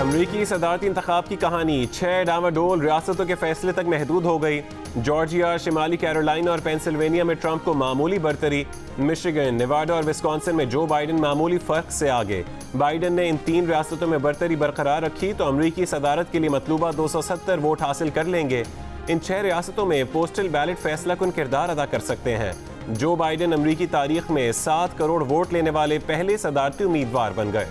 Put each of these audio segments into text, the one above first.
अमरीकी सदारती इंतखाब की कहानी 6 डामाडोल रियासतों के फैसले तक महदूद हो गई। जॉर्जिया, शिमाली कैरोलिना और पेंसिल्वेनिया में ट्रंप को मामूली बरतरी। मिशिगन, नेवाडा और विस्कॉन्सिन में जो बाइडन मामूली फर्क से आगे। बाइडन ने इन 3 रियासतों में बरतरी बरकरार रखी तो अमरीकी सदारत के लिए मतलूबा 270 वोट हासिल कर लेंगे। इन 6 रियासतों में पोस्टल बैलेट फैसला कुन किरदार अदा कर सकते हैं। जो बाइडन अमरीकी तारीख में 7 करोड़ वोट लेने वाले पहले सदारती उम्मीदवार बन गए।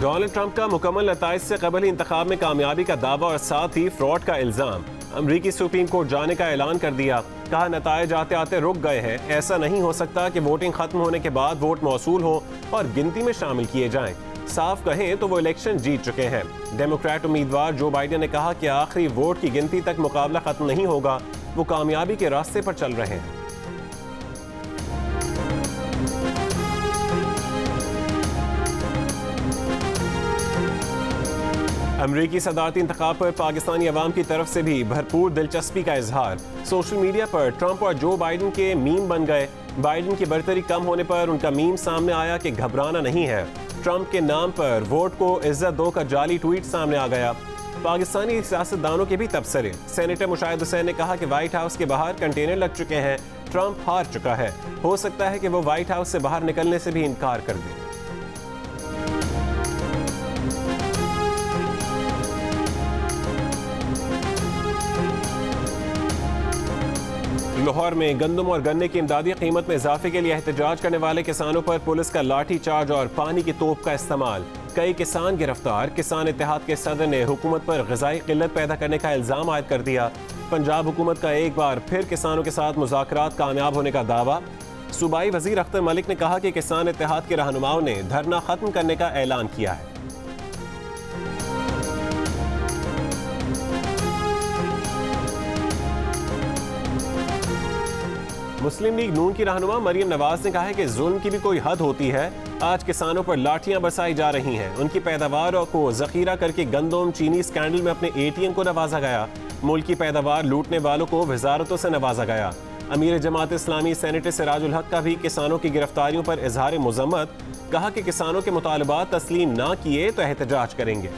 डोनाल्ड ट्रंप का मुकम्मल नताइज से कबल ही इंतखाब में कामयाबी का दावा और साथ ही फ्रॉड का इल्जाम। अमरीकी सुप्रीम कोर्ट जाने का ऐलान कर दिया। कहा नताइज आते आते रुक गए हैं। ऐसा नहीं हो सकता कि वोटिंग खत्म होने के बाद वोट मौसूल हो और गिनती में शामिल किए जाएं। साफ कहें तो वो इलेक्शन जीत चुके हैं। डेमोक्रेट उम्मीदवार जो बाइडन ने कहा कि आखिरी वोट की गिनती तक मुकाबला खत्म नहीं होगा। वो कामयाबी के रास्ते पर चल रहे हैं। अमरीकी सदारती इंतखाब पर पाकिस्तानी अवाम की तरफ से भी भरपूर दिलचस्पी का इजहार। सोशल मीडिया पर ट्रंप और जो बाइडन के मीम बन गए। बाइडन की बरतरी कम होने पर उनका मीम सामने आया कि घबराना नहीं है। ट्रंप के नाम पर वोट को इज्जत दो का जाली ट्वीट सामने आ गया। पाकिस्तानी सियासतदानों के भी तबसरे। सेनेटर मुशाहिद हुसैन ने कहा कि व्हाइट हाउस के बाहर कंटेनर लग चुके हैं। ट्रंप हार चुका है। हो सकता है कि वो व्हाइट हाउस से बाहर निकलने से भी इनकार कर दे। लाहौर में गंदम और गन्ने की इमदादी कीमत में इजाफे के लिए एहतजाज करने वाले किसानों पर पुलिस का लाठी चार्ज और पानी की तोप का इस्तेमाल। कई किसान गिरफ्तार। किसान इत्तेहाद के सदर ने हुकूमत पर ग़िज़ाई किल्लत पैदा करने का इल्ज़ाम आयद कर दिया। पंजाब हुकूमत का एक बार फिर किसानों के साथ मुज़ाकरात कामयाब होने का दावा। सूबाई वज़ीर अख्तर मलिक ने कहा कि किसान इत्तेहाद के रहनुमाओं ने धरना ख़त्म करने का ऐलान किया है। मुस्लिम लीग नून की रहनुमा मरियम नवाज ने कहा है कि जुल्म की भी कोई हद होती है। आज किसानों पर लाठियां बरसाई जा रही हैं। उनकी पैदावार को जखीरा करके गंदम चीनी स्कैंडल में अपने ATM को नवाजा गया। मुल्क की पैदावार लूटने वालों को वजारतों से नवाजा गया। अमीर जमात इस्लामी सेनेटर सिराजुल हक का भी किसानों की गिरफ्तारियों पर इजहार मज़म्मत। कहा कि किसानों के मुतालबात तस्लीम ना किए तो एहतजाज करेंगे।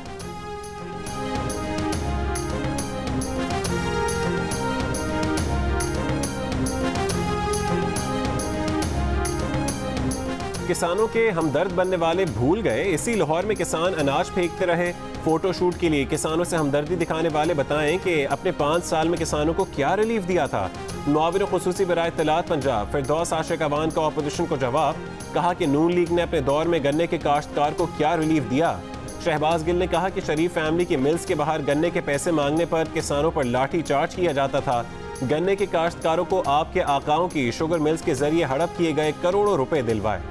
किसानों के हमदर्द बनने वाले भूल गए। इसी लाहौर में किसान अनाज फेंकते रहे। फोटोशूट के लिए किसानों से हमदर्दी दिखाने वाले बताएं कि अपने 5 साल में किसानों को क्या रिलीफ दिया था। मुआविन खुसूसी बराए इत्तलात पंजाब फिरदौस आशिक अवान का अपोजिशन को जवाब। कहा कि नून लीग ने अपने दौर में गन्ने के काश्तकार को क्या रिलीफ दिया। शहबाज गिल ने कहा कि शरीफ फैमिली के मिल्स के बाहर गन्ने के पैसे मांगने पर किसानों पर लाठी चार्ज किया जाता था। गन्ने के काश्तकारों को आपके आकाओं की शुगर मिल्स के जरिए हड़प किए गए करोड़ों रुपए दिलवाए।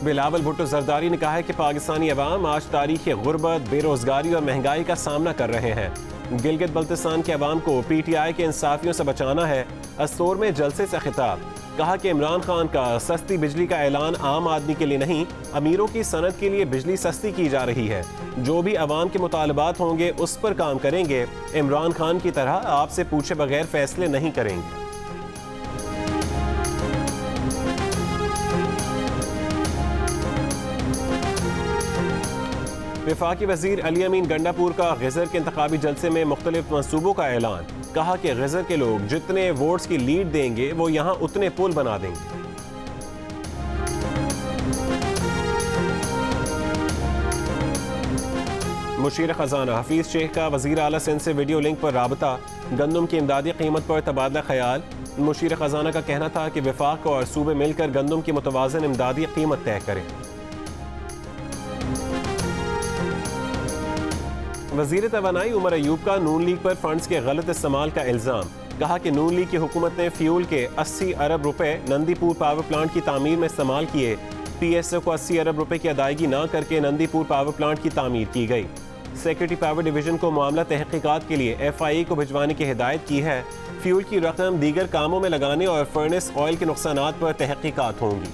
बिलावल भुट्टो जरदारी ने कहा है कि पाकिस्तानी अवाम आज तारीख़ी गुर्बत, बेरोजगारी और महंगाई का सामना कर रहे हैं। गिलगित बल्तिस्तान के अवाम को PTI के इंसाफियों से बचाना है। अस्तोर में जलसे से खिताब। कहा कि इमरान खान का सस्ती बिजली का ऐलान आम आदमी के लिए नहीं, अमीरों की सनत के लिए बिजली सस्ती की जा रही है। जो भी अवाम के मुतालबात होंगे उस पर काम करेंगे। इमरान खान की तरह आपसे पूछे बगैर फैसले नहीं करेंगे। वफाकी वजीर अली अमीन गंडापुर का गज़र के इंतखाबी जलसे में मुख्तलिफ मंसूबों का ऐलान। कहा कि गज़र के लोग जितने वोट्स की लीड देंगे वो यहाँ उतने पुल बना देंगे। मुशीर खजाना हफीज शेख का वजीर आला सिंध से वीडियो लिंक पर राबता। गंदम की इमदादी कीमत पर तबादला ख्याल। मुशीर खजाना का कहना था कि वफाक और सूबे मिलकर गंदम की मुतवाज़न इमदादी कीमत तय करें। वज़ीर तवानाई उमर अयूब का नून लीग पर फंड्स के गलत इस्तेमाल का इल्ज़ाम। कहा कि नून लीग की हुकूमत ने फ्यूल के 80 अरब रुपए नंदीपुर पावर प्लांट की तामीर में इस्तेमाल किए। PSO को 80 अरब रुपए की अदायगी न करके नंदीपुर पावर प्लांट की तामीर की गई। सेक्रेटरी पावर डिवीजन को मामला तहकीकात के लिए FIA को भिजवाने की हिदायत की है। फ्यूल की रकम दीगर कामों में लगाने और फर्नेस ऑयल के नुकसानात पर तहकीकात होंगी।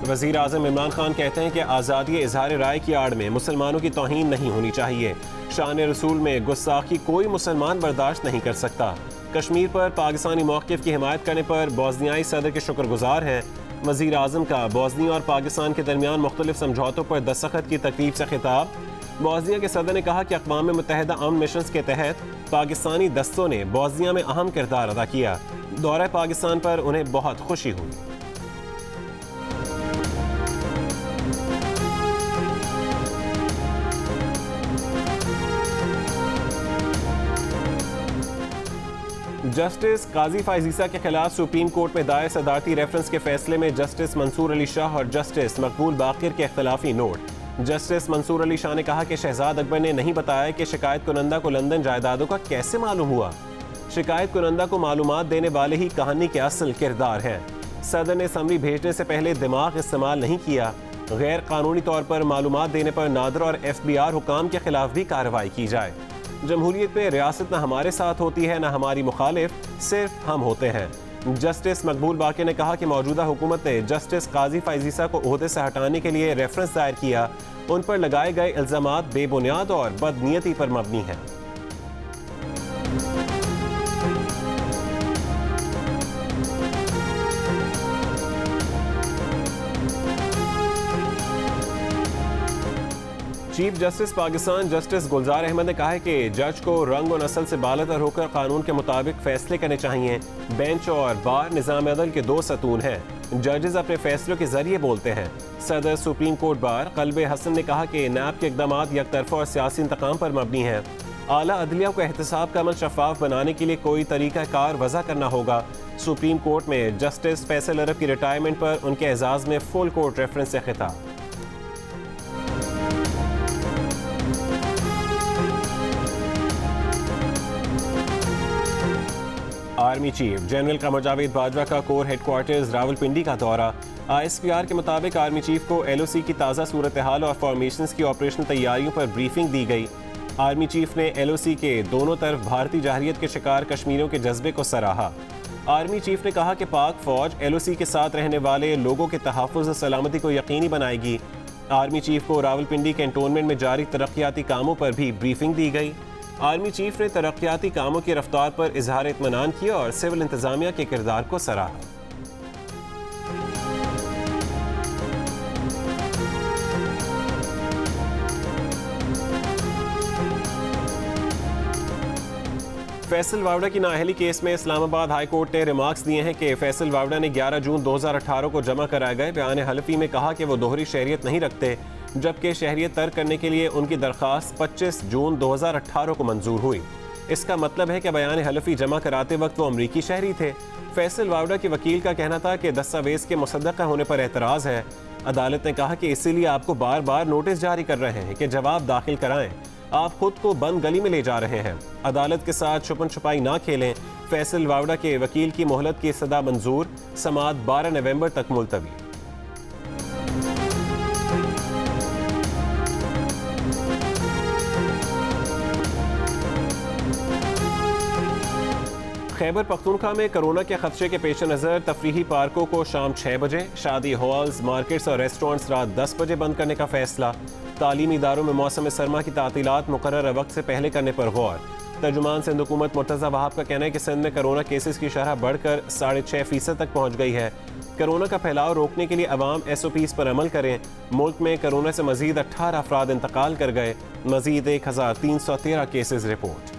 वज़ीर आज़म इमरान खान कहते हैं कि आज़ादी इजहार राय की आड़ में मुसलमानों की तौहीन नहीं होनी चाहिए। शान रसूल में गुस्ताखी कोई मुसलमान बर्दाश्त नहीं कर सकता। कश्मीर पर पाकिस्तानी मौक़िफ़ की हिमायत करने पर बोस्नियाई सदर के शुक्रगुजार हैं। वज़ीर आज़म का बोस्निया और पाकिस्तान के दरमियान मुख्तलिफ समझौतों पर दस्तखत की तकरीब से खिताब। बोस्निया के सदर ने कहा कि अक़वाम मुत्तहिदा अमन मिशन के तहत पाकिस्तानी दस्तों ने बोस्निया में अहम किरदार अदा किया। दौरा पाकिस्तान पर उन्हें बहुत खुशी हुई। जस्टिस काजी फायजीसा के खिलाफ सुप्रीम कोर्ट में दायर सदारती रेफरेंस के फैसले में जस्टिस मंसूर अली शाह और जस्टिस मकबूल बाकिर के इख्तलाफी नोट। जस्टिस मंसूर अली शाह ने कहा कि शहजाद अकबर ने नहीं बताया कि शिकायत कुनंदा को लंदन जायदादों का कैसे मालूम हुआ। शिकायत कुनंदा को मालूमात देने वाले ही कहानी के असल किरदार हैं। सदर ने समरी भेजने से पहले दिमाग इस्तेमाल नहीं किया। गैर कानूनी तौर पर मालूमात देने पर नादर और FBI हुकाम के खिलाफ भी कार्रवाई की जाए। जमहूरियत में रियासत न हमारे साथ होती है न हमारी मुखालिफ, सिर्फ हम होते हैं। जस्टिस मकबूल बाकी ने कहा कि मौजूदा हुकूमत ने जस्टिस काजी फायजीसा को ओहदे से हटाने के लिए रेफरेंस दायर किया। उन पर लगाए गए इल्जामात बेबुनियाद और बदनीयती पर मबनी हैं। चीफ जस्टिस पाकिस्तान जस्टिस गुलजार अहमद ने कहा है कि जज को रंग और नस्ल से बालातर होकर कानून के मुताबिक फैसले करने चाहिए। बेंच और बार निज़ाम अदल के दो सतून हैं। जजेस अपने फैसलों के जरिए बोलते हैं। सदर supreme court bar Kalbe Hasan ने कहा कि नैब के इक़दाम यकतरफा और सियासी इंतकाम पर मबनी है। आला अदलिया को एहतसाब का अमल शफाफ बनाने के लिए कोई तरीका कार वज़ा करना होगा। सुप्रीम कोर्ट में जस्टिस फैसल अरब की रिटायरमेंट पर उनके एजाज़ में फुल कोर्ट रेफरेंस से खिताब। Army chief general Qamar Javed Bajwa का कोर हेडक्वार्टर्स रावलपिंडी का दौरा। ISPR के मुताबिक आर्मी चीफ को LOC की ताज़ा सूरत हाल और फॉर्मेशंस की ऑपरेशनल तैयारियों पर ब्रीफिंग दी गई। आर्मी चीफ ने LOC के दोनों तरफ भारतीय जाहिरियत के शिकार कश्मीरियों के जज्बे को सराहा। आर्मी चीफ ने कहा कि पाक फौज LOC के साथ रहने वाले लोगों के तहफ़्फ़ुज़ और सलामती को यकीनी बनाएगी। आर्मी चीफ को रावलपिंडी कैंटोनमेंट में जारी तरक्याती कामों पर भी ब्रीफिंग दी गई। आर्मी चीफ ने तरक्याती कामों की रफ्तार पर इजहार इत्मीनान किया और सिविल इंतजामिया के किरदार को सराहा। फैसल वावड़ा की नाअहली केस में इस्लामाबाद हाई कोर्ट ने रिमार्क्स दिए हैं कि फैसल वावड़ा ने 11 जून 2018 को जमा कराए गए बयान हलफी में कहा कि वो दोहरी शहरियत नहीं रखते, जबकि शहरियत तर्क करने के लिए उनकी दरख्वास्त 25 जून 2018 को मंजूर हुई। इसका मतलब है कि बयान हलफी जमा कराते वक्त वो अमरीकी शहरी थे। फैसल वावड़ा के वकील का कहना था कि दस्तावेज़ के मुसद्दक़ होने पर एतराज़ है। अदालत ने कहा कि इसीलिए आपको बार बार नोटिस जारी कर रहे हैं कि जवाब दाखिल कराएं। आप खुद को बंद गली में ले जा रहे हैं। अदालत के साथ छुपन छुपाई ना खेलें। फैसल वावड़ा के वकील की मोहलत की सदा मंजूर। समाअत 12 नवंबर तक मुलतवी। खैबर पख्तूनख्वा में कोरोना के खदशे के पेश नज़र तफरीही पार्कों को शाम 6 बजे, शादी हॉल्स, मार्केट्स और रेस्टोरेंट्स रात 10 बजे बंद करने का फैसला। तालीमी इदारों में मौसम सरमा की तातीलात मुकर्रर वक्त से पहले करने पर गौर। तर्जुमान सिंध हुकूमत मुर्तज़ा वहाब का कहना है कि सिंध में कोरोना केसेस की शरह बढ़कर 6.5% तक पहुँच गई है। कोरोना का फैलाव रोकने के लिए अवाम SOPs पर अमल करें। मुल्क में कोरोना से मजीद 18 अफराद इंतकाल कर गए। मजीद 1313 cases report.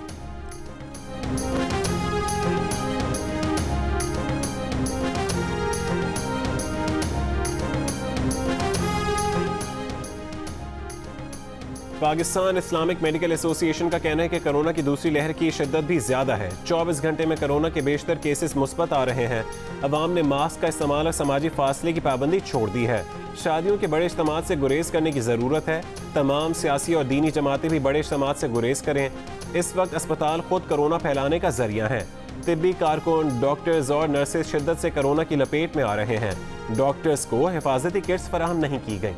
Pakistan Islamic medical association का कहना है कि कोरोना की दूसरी लहर की शिद्दत भी ज़्यादा है। 24 घंटे में कोरोना के बेशतर केसेस मुस्बत आ रहे हैं। अवाम ने मास्क का इस्तेमाल और समाजी फासले की पाबंदी छोड़ दी है। शादियों के बड़े इज्तिमात से गुरेज करने की ज़रूरत है। तमाम सियासी और दीनी जमातें भी बड़े इज्तिमात से गुरेज करें। इस वक्त अस्पताल खुद कोरोना फैलाने का जरिया है। तिब्बी कारकुन, डॉक्टर्स और नर्सेज शिद्दत से कोरोना की लपेट में आ रहे हैं। डॉक्टर्स को हिफाजती किट्स फराहम नहीं की गई।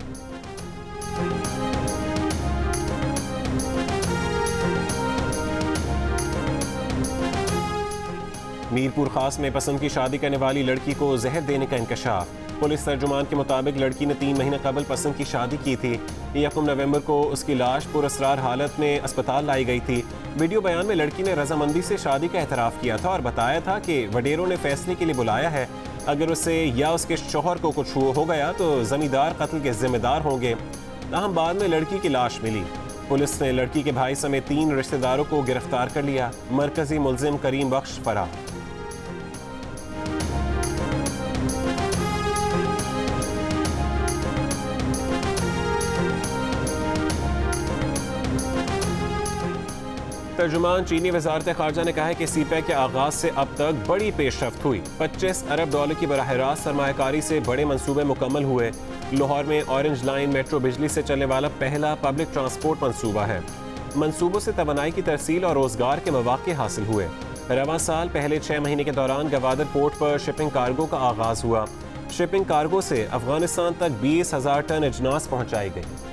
मीरपुर खास में पसंद की शादी करने वाली लड़की को जहर देने का इंकशाफ। पुलिस तर्जुमान के मुताबिक लड़की ने 3 महीने कबल पसंद की शादी की थी। 1 नवंबर को उसकी लाश पुरअसरार हालत में अस्पताल लाई गई थी। वीडियो बयान में लड़की ने रजामंदी से शादी का एतराफ़ किया था और बताया था कि वडेरों ने फैसले के लिए बुलाया है। अगर उसे या उसके शौहर को कुछ हो गया तो जमींदार कत्ल के जिम्मेदार होंगे। ताहम बाद में लड़की की लाश मिली। पुलिस ने लड़की के भाई समेत 3 रिश्तेदारों को गिरफ्तार कर लिया। मरकजी मुलजिम करीम बख्श फरार। तर्जुमान चीनी वजारत खारजा ने कहा है कि सीपैक के आगाज से अब तक बड़ी पेशरफ्त हुई। 25 अरब डॉलर की बराह रास्त सरमायाकारी से बड़े मंसूबे मुकम्मल हुए। लाहौर में ऑरेंज लाइन मेट्रो बिजली से चलने वाला पहला पब्लिक ट्रांसपोर्ट मंसूबा है। मंसूबों से तवानाई की तरसील और रोजगार के मौके हासिल हुए। रवां साल पहले 6 महीने के दौरान गवादर पोर्ट पर शिपिंग कार्गो का आगाज हुआ। शिपिंग कार्गो से अफगानिस्तान तक 20,000 टन अजनास पहुंचाई गई।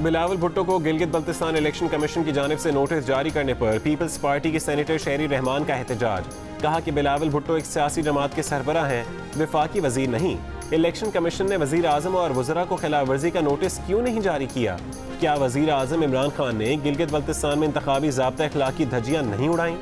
बिलावल भुट्टो को गिलगित बल्तिस्तान इलेक्शन कमीशन की जानिब से नोटिस जारी करने पर पीपल्स पार्टी के सेनेटर शहरी रहमान का एहतजाज। कहा कि बिलावल भुट्टो एक सियासी जमात के सरबराह हैं, वफाकी वजीर नहीं। इलेक्शन कमीशन ने वजीर आजम और वज़रा को खिलाफ वर्जी का नोटिस क्यों नहीं जारी किया? क्या वजीर आजम इमरान खान ने गिलगित बल्तिस्तान में इंतखाबी ज़ाब्ता इखलाक की धज्जियां नहीं उड़ाई?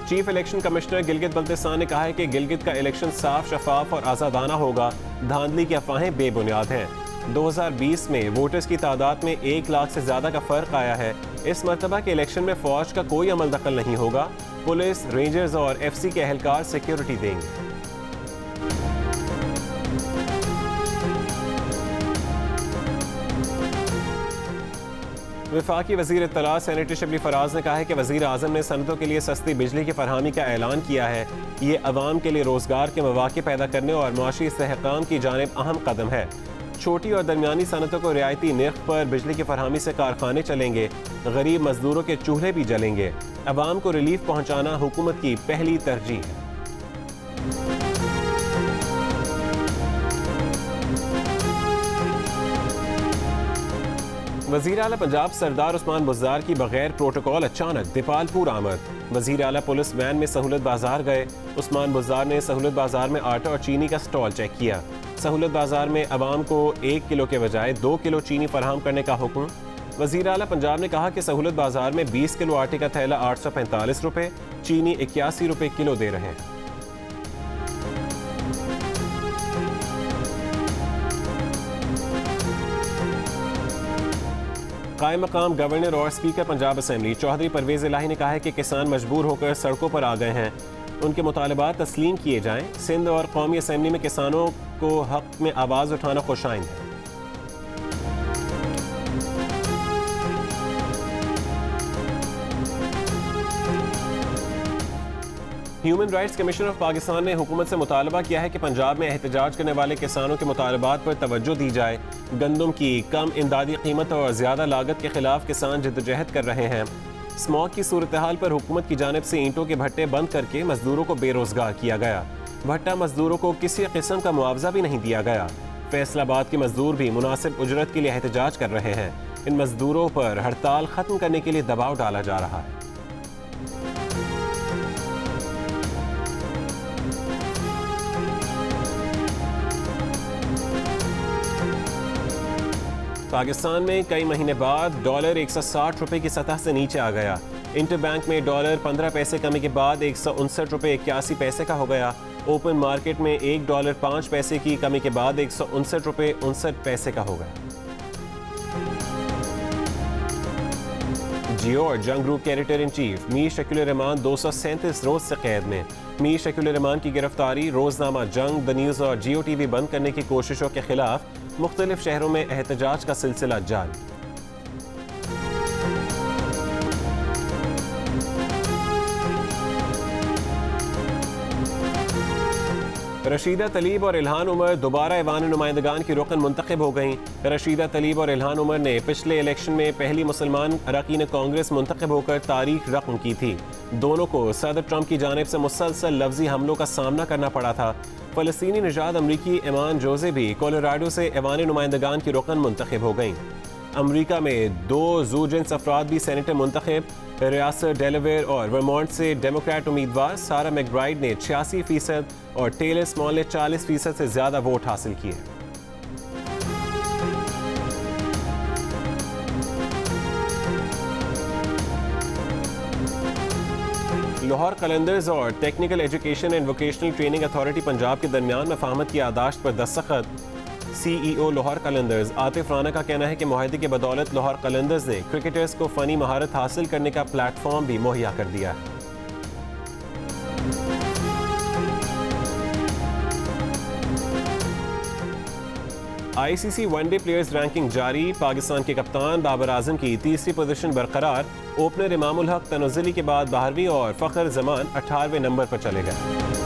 Chief election commissioner Gilgit Baltistan ने कहा है कि गिलगित का इलेक्शन साफ, शफाफ और आज़ादाना होगा। धांधली की अफवाहें बेबुनियाद हैं। 2020 में वोटर्स की तादाद में 1 लाख से ज़्यादा का फ़र्क आया है। इस मरतबा के इलेक्शन में फ़ौज का कोई अमल दखल नहीं होगा। पुलिस, रेंजर्स और FC के एहलकार सिक्योरिटी देंगे। वफाकी वज़ीर इत्तलात सेनेटर शिबली फराज ने कहा है कि वज़ीर आज़म ने सनतों के लिए सस्ती बिजली की फरहमी का ऐलान किया है। ये अवाम के लिए रोज़गार के मौके पैदा करने और मुआशी इस्तेहकाम की जानिब अहम कदम है। छोटी और दरमियानी सनतों को रियायती निर्ख पर बिजली की फरहमी से कारखाने चलेंगे। गरीब मजदूरों के चूल्हे भी जलेंगे। अवाम को रिलीफ पहुँचाना हुकूमत की पहली तरजीह है। वज़ीर आला पंजाब सरदार उस्मान बुज़दार की बगैर प्रोटोकॉल अचानक दीपालपुर आमद। वज़ीर आला पुलिस वैन में सहूलत बाजार गए। उस्मान बुज़दार ने सहूलत बाजार में आटा और चीनी का स्टॉल चेक किया। सहूलत बाजार में अवाम को 1 किलो के बजाय 2 किलो चीनी फराहम करने का हुक्म। वज़ीर आला पंजाब ने कहा कि सहूलत बाजार में 20 किलो आटे का थैला 845 रुपये, चीनी 81 रुपये किलो दे रहे हैं। कायम मकाम गवर्नर और स्पीकर पंजाब असेंबली चौधरी परवेज़ इलाही ने कहा है कि किसान मजबूर होकर सड़कों पर आ गए हैं। उनके मुतालबात तस्लीम किए जाएं। सिंध और कौमी असेंबली में किसानों को हक में आवाज़ उठाना खुशाइंद है। Human rights commission of Pakistan ने हुकूमत से मुतालबा किया है कि पंजाब में एहतजाज करने वाले किसानों के मुतालबात पर तवज्जो दी जाए। गंदम की कम इमदादी कीमत और ज़्यादा लागत के खिलाफ किसान जद्दोजहद कर रहे हैं। स्मॉग की सूरत हाल पर हुकूमत की जानिब से ईंटों के भट्टे बंद करके मजदूरों को बेरोजगार किया गया। भट्टा मजदूरों को किसी किस्म का मुआवजा भी नहीं दिया गया। फैसलाबाद के मजदूर भी मुनासिब उजरत के लिए एहतजाज कर रहे हैं। इन मजदूरों पर हड़ताल खत्म करने के लिए दबाव डाला जा रहा है। पाकिस्तान में कई महीने बाद डॉलर 160 रुपये की सतह से नीचे आ गया। इंटरबैंक में डॉलर 15 पैसे कमी के बाद 159 रुपये 81 पैसे का हो गया। ओपन मार्केट में $1 5 पैसे की कमी के बाद 159 रुपये 59 पैसे का हो गया। जियो और जंग ग्रुप के editor in chief Mir Shakeel Rahman 237 रोज से कैद में। मीर शकील रहमान की गिरफ्तारी, रोजनामा जंग, द न्यूज़ और जियो TV बंद करने की कोशिशों के खिलाफ मुख्तलिफ शहरों में एहतजाज का सिलसिला जारी। रशीदा तलीब और इल्हान उमर दोबारा ऐवान नुमाइंदगान की रुकन मुंतखब हो गईं। रशीदा तलीब और इल्हान उमर ने पिछले इलेक्शन में पहली मुसलमान अरकान कांग्रेस मुंतखब होकर तारीख रकम की थी। दोनों को सदर ट्रंप की जानिब से मुसलसल लफ्जी हमलों का सामना करना पड़ा था। फ़लस्तीनी निजात अमरीकी ईमान जोजे भी कोलोराडो से ऐवान नुमाइंदगान की रुकन मुंतखब हो गईं। अमरीका में 2 ज़ूजिन्स अफराद भी सेनेटर मुंतखब। रियासत डेलावेयर और वर्मोंट से डेमोक्रेट उम्मीदवार सारा मैकब्राइड ने 86% और टेलर स्मॉल ने 40% से ज़्यादा वोट हासिल किए। लाहौर कलंदर्स और technical education and vocational training authority Punjab के दरमियान मफाहमत की यादाश्त पर दस्तखत। CEO लाहौर कलंदर्स आतिफ राना का कहना है कि मुआहदे की बदौलत लाहौर कलंदर्स ने क्रिकेटर्स को फ़नी महारत हासिल करने का प्लेटफॉर्म भी मुहैया कर दिया है। ICC वनडे प्लेयर्स रैंकिंग जारी। पाकिस्तान के कप्तान बाबर आजम की तीसरी पोजीशन बरकरार। ओपनर इमामुल हक तनुज़्ज़ुली के बाद 12वीं और फ़खर जमान 18वें नंबर पर चले गए।